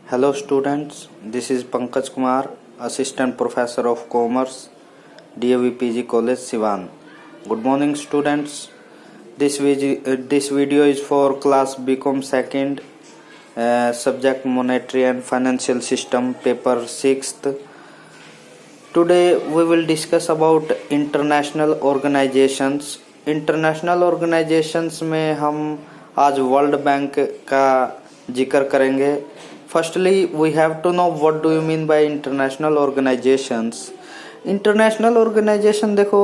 Hello students, this is Pankaj Kumar, Assistant Professor of Commerce, DAV College, Siwan. Good morning students. This video is for class BCom second, subject Monetary and Financial System, paper 6th. Today we will discuss about international organizations. International organisations में हम आज World Bank का जिक्र करेंगे. Firstly we have to know what do you mean by international organisations. International organisation देखो,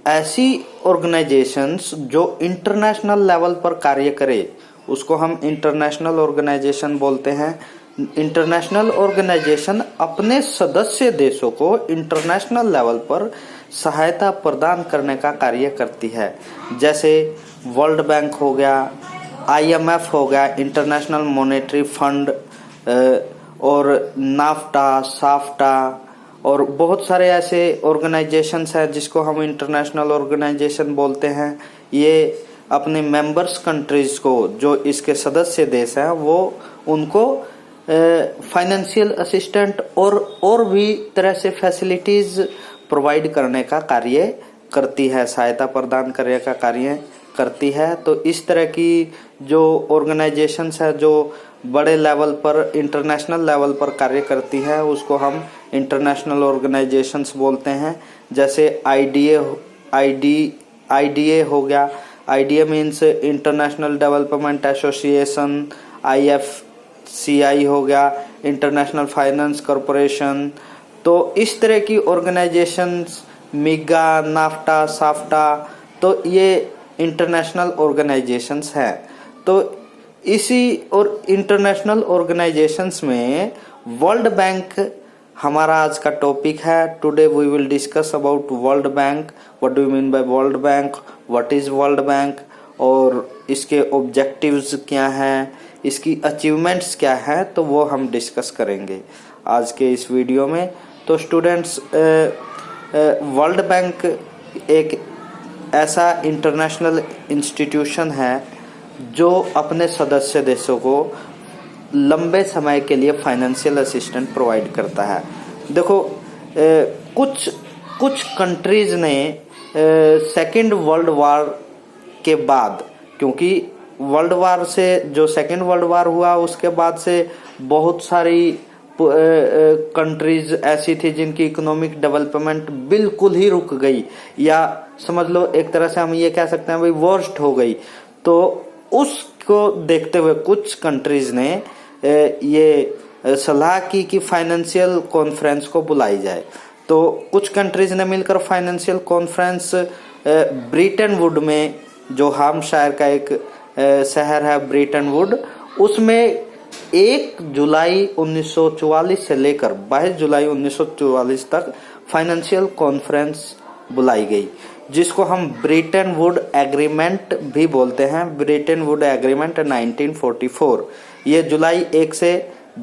ऐसी organisations जो international level पर कार्य करे उसको हम इंटरनेशनल ऑर्गेनाइजेशन बोलते हैं. इंटरनेशनल ऑर्गेनाइजेशन अपने सदस्य देशों को इंटरनेशनल लेवल पर सहायता प्रदान करने का कार्य करती है. जैसे वर्ल्ड बैंक हो गया, IMF हो गया, इंटरनेशनल मॉनेटरी फंड, और नाफ्टा, साफ्टा और बहुत सारे ऐसे ऑर्गेनाइजेशंस हैं जिसको हम इंटरनेशनल ऑर्गेनाइजेशन बोलते हैं. ये अपने मेंबर्स कंट्रीज को, जो इसके सदस्य देश हैं, वो उनको फाइनेंशियल असिस्टेंट और भी तरह से फैसिलिटीज प्रोवाइड करने का कार्य करती है, सहायता प्रदान करने का कार्य करती है. तो इस तरह की जो ऑर्गेनाइजेशंस है जो बड़े लेवल पर, इंटरनेशनल लेवल पर कार्य करती है, उसको हम इंटरनेशनल ऑर्गेनाइजेशंस बोलते हैं. जैसे IDA हो गया. IDA means international development association. IFCI हो गया, इंटरनेशनल फाइनेंस कॉरपोरेशन. तो इस तरह की ऑर्गेनाइजेशंस, मिगा, नाफ्टा, साफ्टा, तो ये इंटरनेशनल ऑर्गेनाइजेशंस हैं. तो इसी और इंटरनेशनल ऑर्गेनाइजेशंस में वर्ल्ड बैंक हमारा आज का टॉपिक है. Today we will discuss about World Bank. What do you mean by World Bank, what is World Bank, और इसके ऑब्जेक्टिव्स क्या हैं, इसकी अचीवमेंट्स क्या हैं, तो वो हम डिस्कस करेंगे आज के इस वीडियो में. तो स्टूडेंट्स, वर्ल्ड बैंक एक ऐसा इंटरनेशनल इंस्टीट्यूशन है जो अपने सदस्य देशों को लंबे समय के लिए फाइनेंशियल असिस्टेंट प्रोवाइड करता है. देखो, कुछ कंट्रीज ने सेकेंड वर्ल्ड वार के बाद, क्योंकि वर्ल्ड वार से, जो सेकेंड वर्ल्ड वार हुआ उसके बाद से बहुत सारी कंट्रीज ऐसी थी जिनकी इकोनॉमिक डेवलपमेंट बिल्कुल ही रुक गई, या समझ लो एक तरह से हम ये कह सकते हैं भाई वर्स्ट हो गई. तो उसको देखते हुए कुछ कंट्रीज ने ये सलाह की कि फाइनेंशियल कॉन्फ्रेंस को बुलाई जाए. तो कुछ कंट्रीज ने मिलकर फाइनेंशियल कॉन्फ्रेंस ब्रिटेन वुड में, जो हाम्पशायर का एक शहर है ब्रिटेन वुड, उसमें 1 जुलाई 1944 से लेकर 22 जुलाई 1944 तक फाइनेंशियल कॉन्फ्रेंस बुलाई गई, जिसको हम ब्रिटेन वुड एग्रीमेंट भी बोलते हैं. Britain would agreement 1944. ये जुलाई 1 से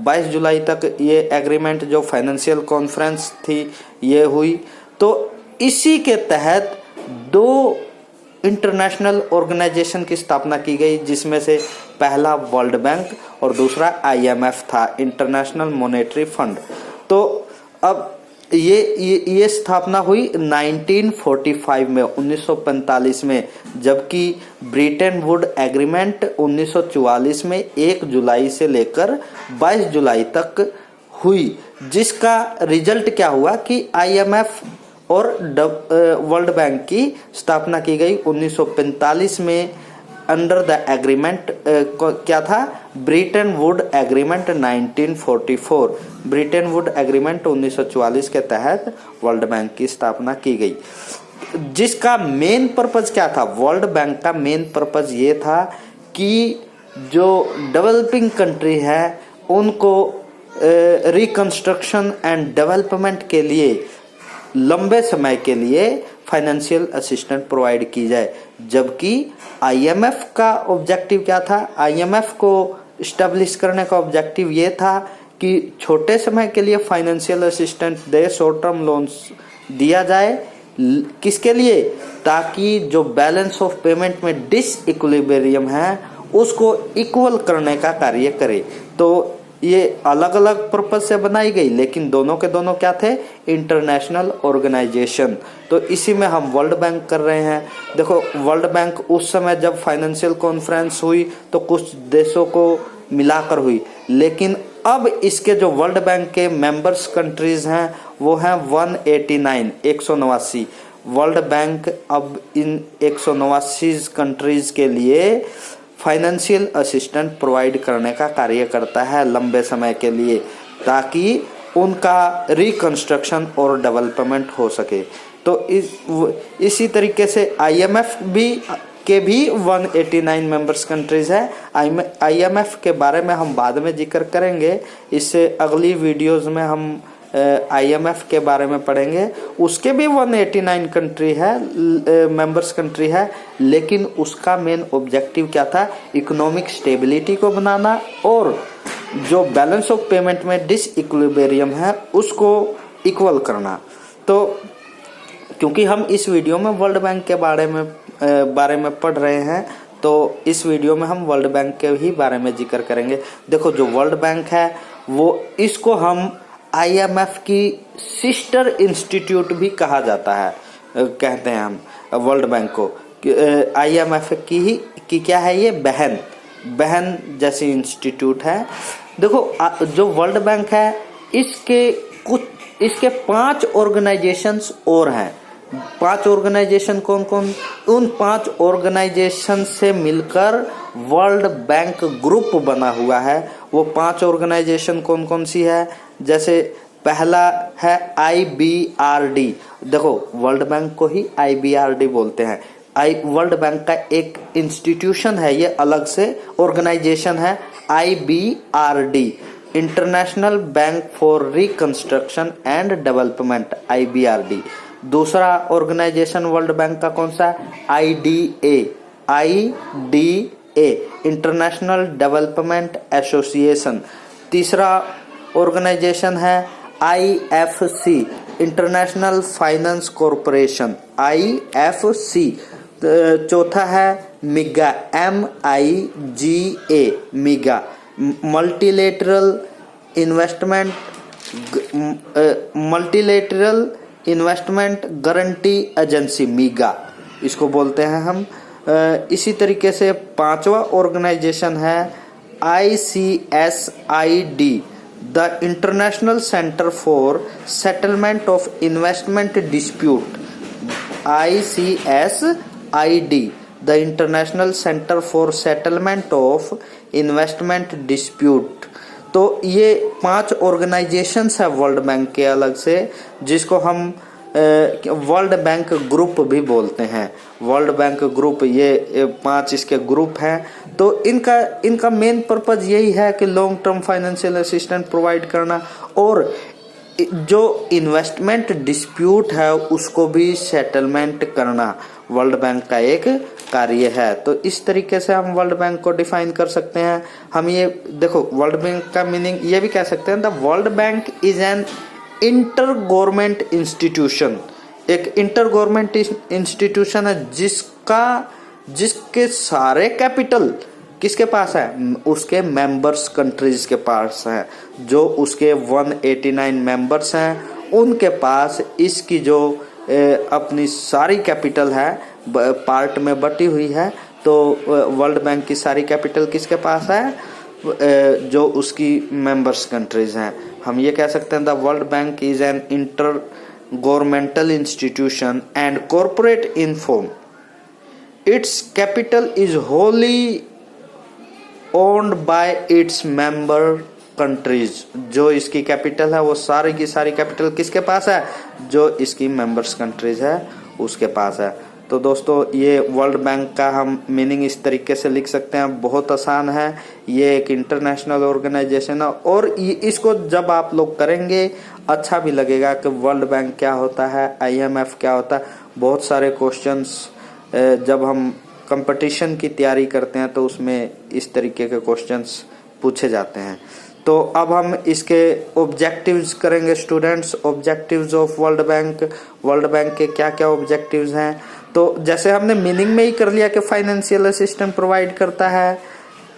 22 जुलाई तक ये एग्रीमेंट, जो फाइनेंशियल कॉन्फ्रेंस थी, ये हुई. तो इसी के तहत 2 इंटरनेशनल ऑर्गेनाइजेशन की स्थापना की गई, जिसमें से पहला वर्ल्ड बैंक और दूसरा IMF था, इंटरनेशनल मॉनेटरी फंड. तो अब ये स्थापना हुई 1945 में, 1945 में, जबकि ब्रिटेन वुड एग्रीमेंट 1944 में 1 जुलाई से लेकर 22 जुलाई तक हुई, जिसका रिजल्ट क्या हुआ कि IMF और वर्ल्ड बैंक की स्थापना की गई 1945 में अंडर द एग्रीमेंट. क्या था? Britain would agreement 1944. Britain would agreement 1944 के तहत वर्ल्ड बैंक की स्थापना की गई, जिसका मेन पर्पज क्या था? वर्ल्ड बैंक का मेन पर्पज ये था कि जो डेवलपिंग कंट्री है उनको रिकंस्ट्रक्शन एंड डेवलपमेंट के लिए लंबे समय के लिए फाइनेंशियल असिस्टेंट प्रोवाइड की जाए. जबकि IMF का ऑब्जेक्टिव क्या था? IMF को इस्टेब्लिश करने का ऑब्जेक्टिव ये था कि छोटे समय के लिए फाइनेंशियल असिस्टेंट दे, शॉर्ट टर्म लोन्स दिया जाए. किसके लिए? ताकि जो बैलेंस ऑफ पेमेंट में डिसइक्विलिब्रियम है उसको इक्वल करने का कार्य करे. तो ये अलग अलग पर्पज से बनाई गई, लेकिन दोनों के दोनों क्या थे, इंटरनेशनल ऑर्गेनाइजेशन। तो इसी में हम वर्ल्ड बैंक कर रहे हैं। देखो वर्ल्ड बैंक उस समय जब फाइनेंशियल कॉन्फ्रेंस हुई तो कुछ देशों को मिलाकर हुई, लेकिन अब इसके जो वर्ल्ड बैंक के मेंबर्स कंट्रीज हैं वो हैं 189 189। वर्ल्ड बैंक अब इन 189 कंट्रीज के लिए फाइनेंशियल असिस्टेंट प्रोवाइड करने का कार्य करता है लंबे समय के लिए, ताकि उनका रिकंस्ट्रक्शन और डेवलपमेंट हो सके। तो इसी तरीके से IMF के भी 189 मेंबर्स कंट्रीज है। IMF के बारे में हम बाद में जिक्र करेंगे, इससे अगली वीडियोस में हम IMF के बारे में पढ़ेंगे। उसके भी 189 कंट्री है, मेंबर्स कंट्री है, लेकिन उसका मेन ऑब्जेक्टिव क्या था, इकोनॉमिक स्टेबिलिटी को बनाना और जो बैलेंस ऑफ पेमेंट में डिसइक्विलिब्रियम है उसको इक्वल करना। तो क्योंकि हम इस वीडियो में वर्ल्ड बैंक के बारे में पढ़ रहे हैं, तो इस वीडियो में हम वर्ल्ड बैंक के ही बारे में जिक्र करेंगे। देखो जो वर्ल्ड बैंक है वो इसको हम IMF की सिस्टर इंस्टीट्यूट भी कहा जाता है, कहते हैं हम वर्ल्ड बैंक को। IMF की क्या है, ये बहन जैसी इंस्टीट्यूट है। देखो जो वर्ल्ड बैंक है इसके 5 ऑर्गेनाइजेशंस और हैं। 5 ऑर्गेनाइजेशन कौन कौन, उन 5 ऑर्गेनाइजेशन से मिलकर वर्ल्ड बैंक ग्रुप बना हुआ है। वो 5 ऑर्गेनाइजेशन कौन कौन सी है, जैसे पहला है IBRD। देखो वर्ल्ड बैंक को ही IBRD बोलते हैं। वर्ल्ड बैंक का एक इंस्टीट्यूशन है, ये अलग से ऑर्गेनाइजेशन है IBRD, international bank for reconstruction and development, IBRD। दूसरा ऑर्गेनाइजेशन वर्ल्ड बैंक का कौन सा, IDA, इंटरनेशनल डेवलपमेंट एसोसिएशन। तीसरा ऑर्गेनाइजेशन है IFC, international finance corporation, IFC। चौथा है MIGA, MIGA, MIGA, multilateral investment guarantee agency, MIGA इसको बोलते हैं हम। इसी तरीके से 5वां ऑर्गेनाइजेशन है ICSID, the international centre for settlement of investment dispute, ICSID, the international centre for settlement of investment dispute. तो ये 5 ऑर्गेनाइजेशंस है वर्ल्ड बैंक के अलग से, जिसको हम वर्ल्ड बैंक ग्रुप भी बोलते हैं। वर्ल्ड बैंक ग्रुप, ये 5 इसके ग्रुप हैं। तो इनका मेन पर्पज यही है कि long term financial assistant provide करना और जो इन्वेस्टमेंट डिस्प्यूट है उसको भी सेटलमेंट करना वर्ल्ड बैंक का एक कार्य है। तो इस तरीके से हम वर्ल्ड बैंक को डिफाइन कर सकते हैं। हम ये देखो वर्ल्ड बैंक का मीनिंग ये भी कह सकते हैं, the world bank is an inter government institution, एक इंटर गवर्नमेंट इंस्टीट्यूशन है जिसके सारे कैपिटल किसके पास है, उसके मेंबर्स कंट्रीज के पास है। जो उसके 189 मेंबर्स हैं उनके पास इसकी जो अपनी सारी कैपिटल है पार्ट में बटी हुई है। तो वर्ल्ड बैंक की सारी कैपिटल किसके पास है, जो उसकी मेंबर्स कंट्रीज हैं। हम ये कह सकते हैं the world bank is an inter governmental institution and corporate in form, it's capital is wholly owned by its member countries. जो इसकी कैपिटल है वो सारी की सारी कैपिटल किसके पास है, जो इसकी मेंबर्स कंट्रीज है उसके पास है। तो दोस्तों ये वर्ल्ड बैंक का हम मीनिंग इस तरीके से लिख सकते हैं, बहुत आसान है। ये एक इंटरनेशनल ऑर्गेनाइजेशन है और इसको जब आप लोग करेंगे अच्छा भी लगेगा कि वर्ल्ड बैंक क्या होता है, IMF क्या होता है। बहुत सारे क्वेश्चंस जब हम कंपटीशन की तैयारी करते हैं तो उसमें इस तरीके के क्वेश्चंस पूछे जाते हैं। तो अब हम इसके ऑब्जेक्टिव्स करेंगे students. Objectives of world bank के क्या क्या ऑब्जेक्टिव्स हैं। तो जैसे हमने मीनिंग में ही कर लिया कि फाइनेंशियल असिस्टेंट प्रोवाइड करता है,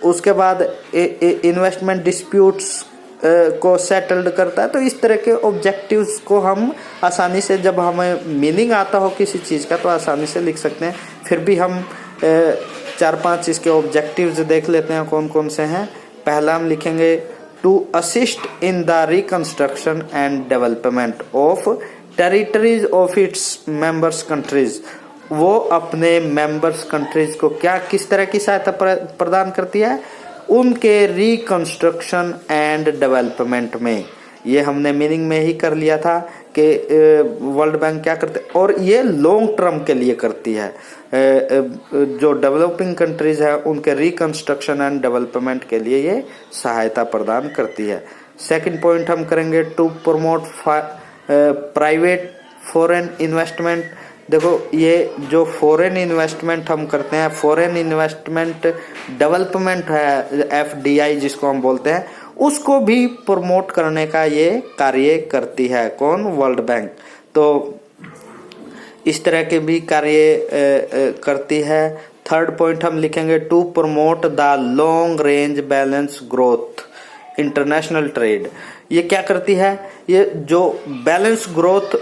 उसके बाद इन्वेस्टमेंट डिस्प्यूट्स को सेटल्ड करता है। तो इस तरह के ऑब्जेक्टिव्स को हम आसानी से, जब हमें मीनिंग आता हो किसी चीज़ का, तो आसानी से लिख सकते हैं। फिर भी हम 4-5 इसके ऑब्जेक्टिव्स देख लेते हैं कौन कौन से हैं। पहला हम लिखेंगे to assist in the reconstruction and development of territories of its members countries. वो अपने मेंबर्स कंट्रीज को क्या किस तरह की सहायता प्रदान करती है, उनके रिकंस्ट्रक्शन एंड डेवलपमेंट में। ये हमने मीनिंग में ही कर लिया था कि वर्ल्ड बैंक क्या करते हैं, और ये लॉन्ग टर्म के लिए करती है। जो डेवलपिंग कंट्रीज है उनके रिकंस्ट्रक्शन एंड डेवलपमेंट के लिए ये सहायता प्रदान करती है। सेकंड पॉइंट हम करेंगे to promote private foreign investment. देखो, ये जो फॉरेन इन्वेस्टमेंट हम करते हैं, फॉरेन इन्वेस्टमेंट डेवलपमेंट है, FDI जिसको हम बोलते हैं, उसको भी प्रमोट करने का ये कार्य करती है। कौन? World bank. तो इस तरह के भी कार्य करती है। थर्ड पॉइंट हम लिखेंगे to promote the long range balance growth international trade. ये क्या करती है? ये जो बैलेंस ग्रोथ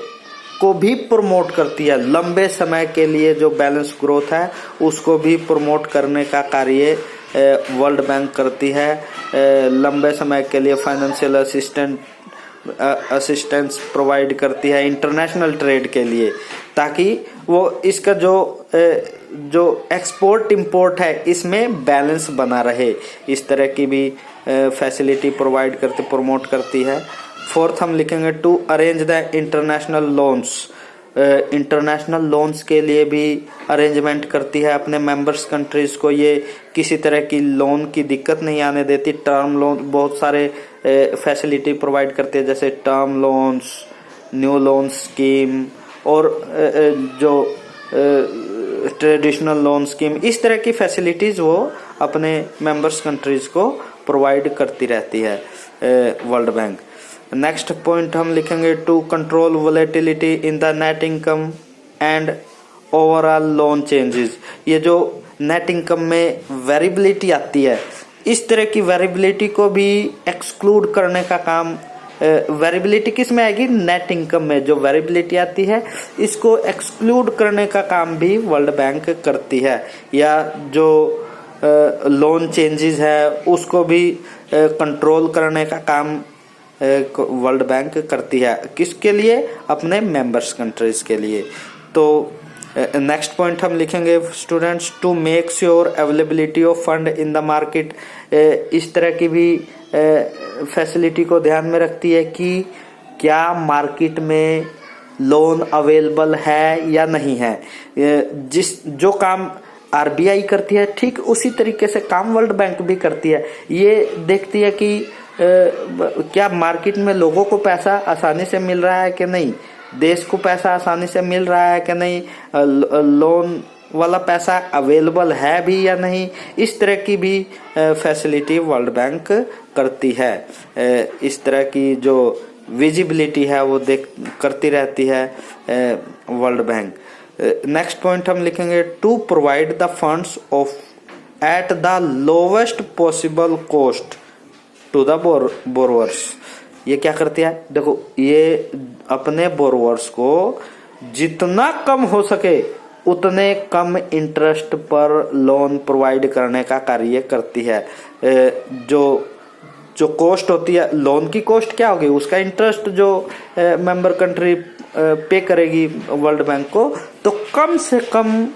को भी प्रमोट करती है, लंबे समय के लिए जो बैलेंस ग्रोथ है उसको भी प्रमोट करने का कार्य वर्ल्ड बैंक करती है। लंबे समय के लिए फाइनेंशियल असिस्टेंस प्रोवाइड करती है इंटरनेशनल ट्रेड के लिए, ताकि वो इसका जो एक्सपोर्ट इंपोर्ट है इसमें बैलेंस बना रहे। इस तरह की भी फैसिलिटी प्रोवाइड करती, प्रमोट करती है। फोर्थ हम लिखेंगे to arrange the international loans. International loans के लिए भी अरेंजमेंट करती है अपने मेंबर्स कंट्रीज को। ये किसी तरह की लोन की दिक्कत नहीं आने देती। टर्म लोन बहुत सारे फैसिलिटी प्रोवाइड करती है, जैसे term loans, new loan scheme, और जो ट्रेडिशनल लोन स्कीम, इस तरह की फैसिलिटीज वो अपने मेंबर्स कंट्रीज को प्रोवाइड करती रहती है वर्ल्ड बैंक। नेक्स्ट पॉइंट हम लिखेंगे to control volatility in the net income and overall loan changes. ये जो नेट इनकम में वेरिएबिलिटी आती है, इस तरह की वेरिएबिलिटी को भी एक्सक्लूड करने का काम, वेरिएबिलिटी किस में आएगी? नेट इनकम में जो वेरिएबिलिटी आती है इसको एक्सक्लूड करने का काम भी वर्ल्ड बैंक करती है। या जो लोन चेंजेस है उसको भी कंट्रोल करने का काम वर्ल्ड बैंक करती है। किसके लिए? अपने मेंबर्स कंट्रीज के लिए। तो नेक्स्ट पॉइंट हम लिखेंगे students to make sure availability of fund in the market. इस तरह की भी फैसिलिटी को ध्यान में रखती है कि क्या मार्केट में लोन अवेलेबल है या नहीं है। जो काम RBI करती है, ठीक उसी तरीके से काम वर्ल्ड बैंक भी करती है। ये देखती है कि क्या मार्केट में लोगों को पैसा आसानी से मिल रहा है कि नहीं, देश को पैसा आसानी से मिल रहा है कि नहीं, लोन वाला पैसा अवेलेबल है भी या नहीं। इस तरह की भी फैसिलिटी वर्ल्ड बैंक करती है। इस तरह की जो विजिबिलिटी है वो करती रहती है वर्ल्ड बैंक। नेक्स्ट पॉइंट हम लिखेंगे to provide the funds of at the lowest possible cost to the borrowers. ये क्या करती है? देखो, ये अपने बोरोवर्स को जितना कम हो सके उतने कम इंटरेस्ट पर लोन प्रोवाइड करने का कार्य करती है। जो कॉस्ट होती है, लोन की कॉस्ट क्या होगी, उसका इंटरेस्ट जो मेंबर कंट्री पे करेगी वर्ल्ड बैंक को, तो कम से कम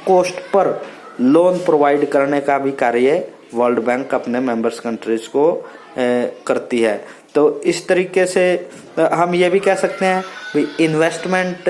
कॉस्ट पर लोन प्रोवाइड करने का भी कार्य वर्ल्ड बैंक अपने मेंबर्स कंट्रीज को करती है। तो इस तरीके से हम ये भी कह सकते हैं भाई इन्वेस्टमेंट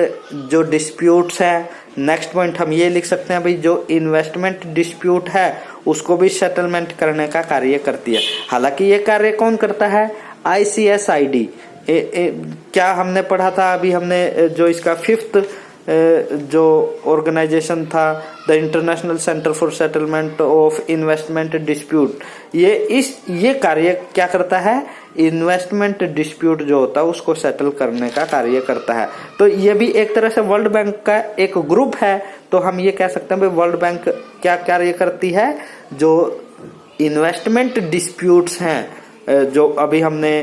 जो डिस्प्यूट्स है, नेक्स्ट पॉइंट हम ये लिख सकते हैं भाई जो इन्वेस्टमेंट डिस्प्यूट है उसको भी सेटलमेंट करने का कार्य करती है। हालांकि ये कार्य कौन करता है? ICSID। क्या हमने पढ़ा था अभी, हमने जो इसका 5th जो ऑर्गेनाइजेशन था, the international centre for settlement of investment dispute, ये कार्य क्या करता है? इन्वेस्टमेंट डिस्प्यूट जो होता है उसको सेटल करने का कार्य करता है। तो ये भी एक तरह से वर्ल्ड बैंक का एक ग्रुप है। तो हम ये कह सकते हैं भाई वर्ल्ड बैंक क्या कार्य करती है? जो इन्वेस्टमेंट डिस्प्यूट्स हैं, जो अभी हमने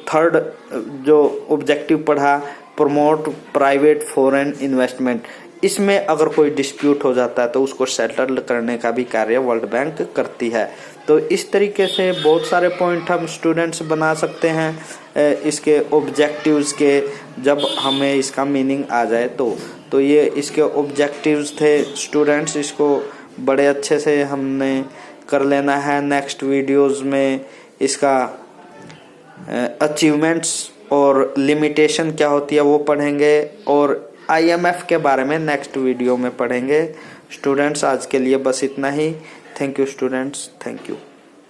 थर्ड जो ऑब्जेक्टिव पढ़ा, प्रमोट प्राइवेट फॉरेन इन्वेस्टमेंट, इसमें अगर कोई डिस्प्यूट हो जाता है तो उसको सेटल करने का भी कार्य वर्ल्ड बैंक करती है। तो इस तरीके से बहुत सारे पॉइंट हम स्टूडेंट्स बना सकते हैं इसके ऑब्जेक्टिव्स के, जब हमें इसका मीनिंग आ जाए तो ये इसके ऑब्जेक्टिव्स थे स्टूडेंट्स। इसको बड़े अच्छे से हमने कर लेना है। नेक्स्ट वीडियोस में इसका अचीवमेंट्स और लिमिटेशन क्या होती है वो पढ़ेंगे, और IMF के बारे में नेक्स्ट वीडियो में पढ़ेंगे। स्टूडेंट्स आज के लिए बस इतना ही। Thank you students, thank you.